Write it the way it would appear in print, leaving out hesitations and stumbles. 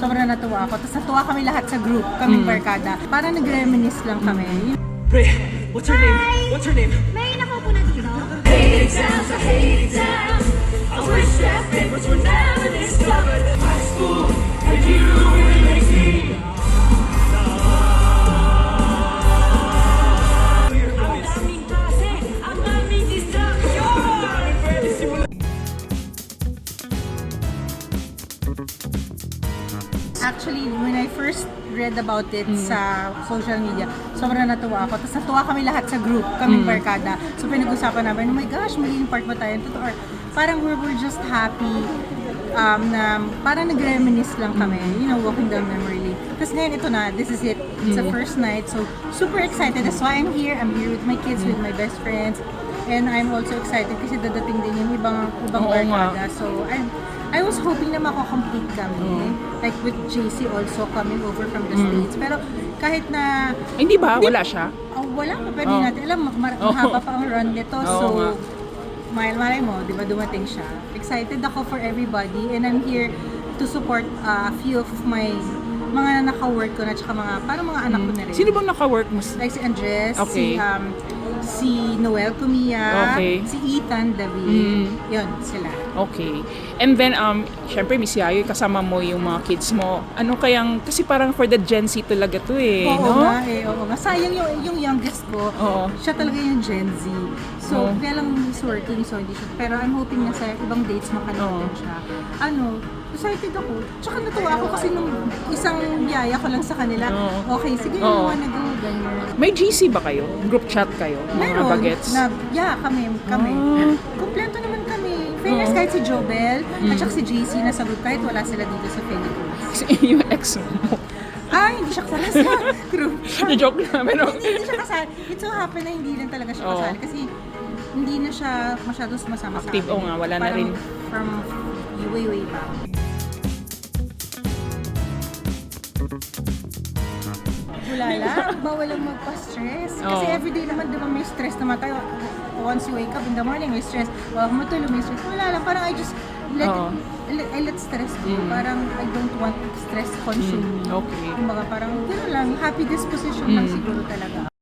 sobrang natuwa ako. Tapos natuwa kami lahat sa group, kaming barkada. Parang nag-reminisce lang kami. Ray, what's her name? What's her name? May nakaupo na dito. Hate it down, so hate it down. I wish that papers were never discovered. High school, and you really makes me. Ang daming klase, ang daming distraction. Actually, when I first read about it sa social media, sobrang natuwa ako. Tapos natuwa kami lahat sa group, kaming barkada. So pinag-usapan namin, oh my gosh, magiging part ba tayo? Or parang we're just happy na parang nag-reminisce lang kami, you know, walking down memory lane. Tapos ngayon ito na, this is it. It's the first night, so super excited. That's why I'm here. I'm here with my kids, with my best friends. And I'm also excited kasi dadating din yung ibang barkada. So I was hoping na mako-complete kami. Like with JC also coming over from the States. Pero kahit na... Hindi ba? Wala siya? Wala pa. Pwede natin. Alam, mahaba pa ang run nito. So, malay mo, di ba dumating siya. Excited ako for everybody. And I'm here to support a few of my mga naka-work ko na tsaka parang mga anak ko na rin. Sino bang naka-work mo? Like si Andres, Okay. si Noel Cumia, Okay. si Ethan David. Yun, sila. Okay. And then, syempre, Miss Yayoy, kasama mo yung mga kids mo. Ano kayang, kasi parang for the Gen Z talaga to eh, Oo no? oo nga. Sayang yung youngest ko, Oo. siya talaga yung Gen Z. So, kaya lang he's working, so hindi siya. Pero I'm hoping na sa ibang dates makanood din siya. Excited ako. Tsaka natuwa ako kasi nung isang yaya ko lang sa kanila, okay, sige, you wanna go, ganyan. May GC ba kayo? Group chat kayo? Mga Meron. bagets? Kami. Kompleto naman kami. Fairness, kahit si Jobel, at saka si JC nasa group, kahit wala sila dito sa Philippines. Yung ex mo. Hindi siya kasali sa group chat. Joke lang. Pero, Hindi siya kasali. It so happen na hindi rin talaga siya kasali kasi hindi na siya masyado sumasama sa Active, amin. nga, wala na Parang rin. From way back. Wala lang. Bawal lang magpa-stress. Kasi everyday naman, di ba, may stress naman tayo. Once you wake up in the morning, may stress. Well, matulog, may stress. Wala lang. Parang I just let stress go. Parang I don't want stress consume me. Okay. Kumbaga parang gano'n lang. Happy disposition lang siguro talaga.